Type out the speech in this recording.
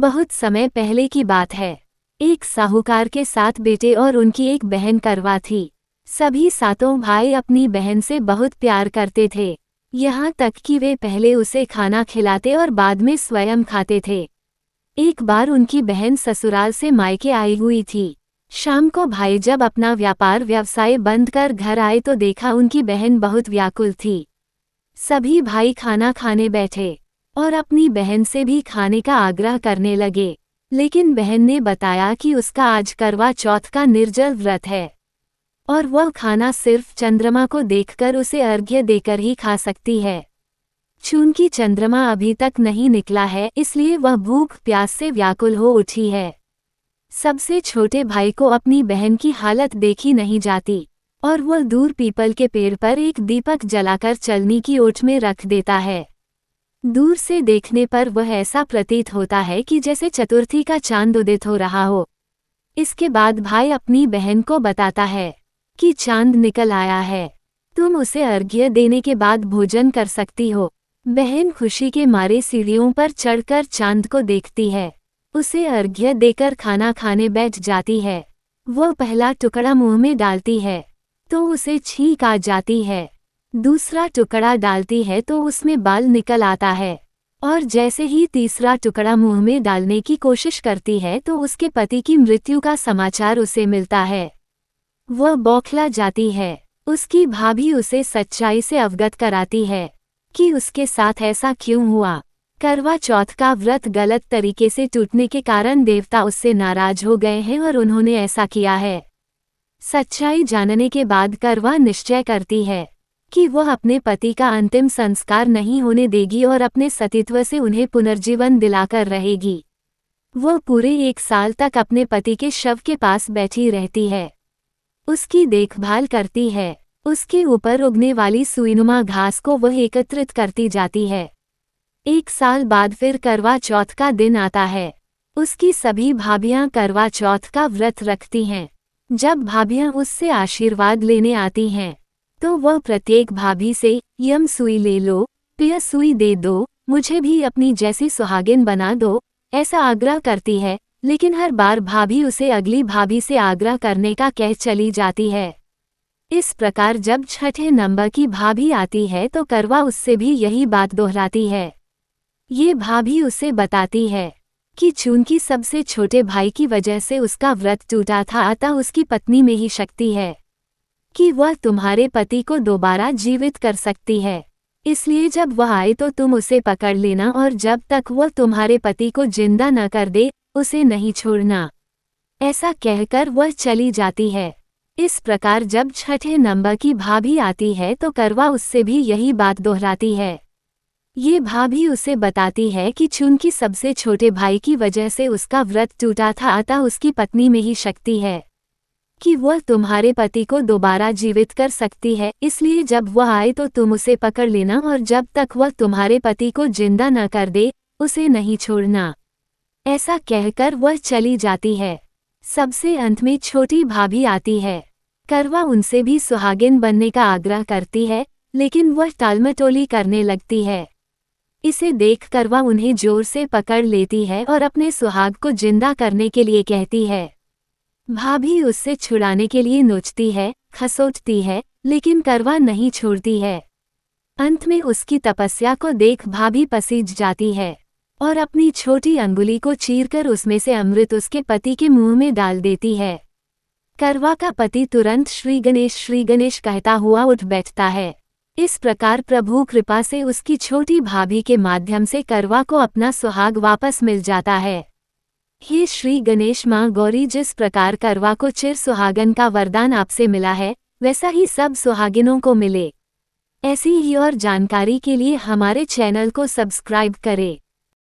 बहुत समय पहले की बात है। एक साहूकार के 7 बेटे और उनकी एक बहन करवा थी। सभी 7 भाई अपनी बहन से बहुत प्यार करते थे, यहाँ तक कि वे पहले उसे खाना खिलाते और बाद में स्वयं खाते थे। एक बार उनकी बहन ससुराल से मायके आई हुई थी। शाम को भाई जब अपना व्यवसाय बंद कर घर आए तो देखा उनकी बहन बहुत व्याकुल थी। सभी भाई खाना खाने बैठे और अपनी बहन से भी खाने का आग्रह करने लगे, लेकिन बहन ने बताया कि उसका आज करवा चौथ का निर्जल व्रत है और वह खाना सिर्फ चंद्रमा को देखकर उसे अर्घ्य देकर ही खा सकती है। चूंकि चंद्रमा अभी तक नहीं निकला है, इसलिए वह भूख प्यास से व्याकुल हो उठी है। सबसे छोटे भाई को अपनी बहन की हालत देखी नहीं जाती और वह दूर पीपल के पेड़ पर एक दीपक जलाकर चलनी की ओट में रख देता है। दूर से देखने पर वह ऐसा प्रतीत होता है कि जैसे चतुर्थी का चांद उदित हो रहा हो। इसके बाद भाई अपनी बहन को बताता है कि चांद निकल आया है, तुम उसे अर्घ्य देने के बाद भोजन कर सकती हो। बहन खुशी के मारे सीढ़ियों पर चढ़कर चांद को देखती है, उसे अर्घ्य देकर खाना खाने बैठ जाती है। वह पहला टुकड़ा मुंह में डालती है तो उसे छींक आ जाती है, दूसरा टुकड़ा डालती है तो उसमें बाल निकल आता है और जैसे ही तीसरा टुकड़ा मुंह में डालने की कोशिश करती है तो उसके पति की मृत्यु का समाचार उसे मिलता है। वह बौखला जाती है। उसकी भाभी उसे सच्चाई से अवगत कराती है कि उसके साथ ऐसा क्यों हुआ। करवा चौथ का व्रत गलत तरीके से टूटने के कारण देवता उससे नाराज हो गए हैं और उन्होंने ऐसा किया है। सच्चाई जानने के बाद करवा निश्चय करती है कि वह अपने पति का अंतिम संस्कार नहीं होने देगी और अपने सतीत्व से उन्हें पुनर्जीवन दिलाकर रहेगी। वह पूरे 1 साल तक अपने पति के शव के पास बैठी रहती है, उसकी देखभाल करती है, उसके ऊपर उगने वाली सुईनुमा घास को वह एकत्रित करती जाती है। 1 साल बाद फिर करवा चौथ का दिन आता है। उसकी सभी भाभियां करवा चौथ का व्रत रखती हैं। जब भाभियां उससे आशीर्वाद लेने आती हैं तो वह प्रत्येक भाभी से यम सुई ले लो, पिया सुई दे दो, मुझे भी अपनी जैसी सुहागिन बना दो, ऐसा आग्रह करती है। लेकिन हर बार भाभी उसे अगली भाभी से आग्रह करने का कह चली जाती है। इस प्रकार जब 6ठे नंबर की भाभी आती है तो करवा उससे भी यही बात दोहराती है। ये भाभी उसे बताती है कि चूंकि सबसे छोटे भाई की वजह से उसका व्रत टूटा था, अतः उसकी पत्नी में ही शक्ति है कि वह तुम्हारे पति को दोबारा जीवित कर सकती है। इसलिए जब वह आए तो तुम उसे पकड़ लेना और जब तक वह तुम्हारे पति को जिंदा न कर दे उसे नहीं छोड़ना। ऐसा कहकर वह चली जाती है। इस प्रकार जब 6ठे नंबर की भाभी आती है तो करवा उससे भी यही बात दोहराती है। ये भाभी उसे बताती है कि चूंकि सबसे छोटे भाई की वजह से उसका व्रत टूटा था, अतः उसकी पत्नी में ही शक्ति है कि वह तुम्हारे पति को दोबारा जीवित कर सकती है। इसलिए जब वह आए तो तुम उसे पकड़ लेना और जब तक वह तुम्हारे पति को जिंदा न कर दे उसे नहीं छोड़ना। ऐसा कहकर वह चली जाती है। सबसे अंत में छोटी भाभी आती है। करवा उनसे भी सुहागिन बनने का आग्रह करती है, लेकिन वह टालमटोली करने लगती है। इसे देख करवा उन्हें जोर से पकड़ लेती है और अपने सुहाग को जिंदा करने के लिए कहती है। भाभी उससे छुड़ाने के लिए नोचती है, खसोटती है, लेकिन करवा नहीं छोड़ती है। अंत में उसकी तपस्या को देख भाभी पसीज जाती है और अपनी छोटी अंगुली को चीरकर उसमें से अमृत उसके पति के मुंह में डाल देती है। करवा का पति तुरंत श्री गणेश कहता हुआ उठ बैठता है। इस प्रकार प्रभु कृपा से उसकी छोटी भाभी के माध्यम से करवा को अपना सुहाग वापस मिल जाता है। हे श्री गणेश माँ गौरी, जिस प्रकार करवा को चिर सुहागन का वरदान आपसे मिला है, वैसा ही सब सुहागिनों को मिले। ऐसी ही और जानकारी के लिए हमारे चैनल को सब्सक्राइब करें।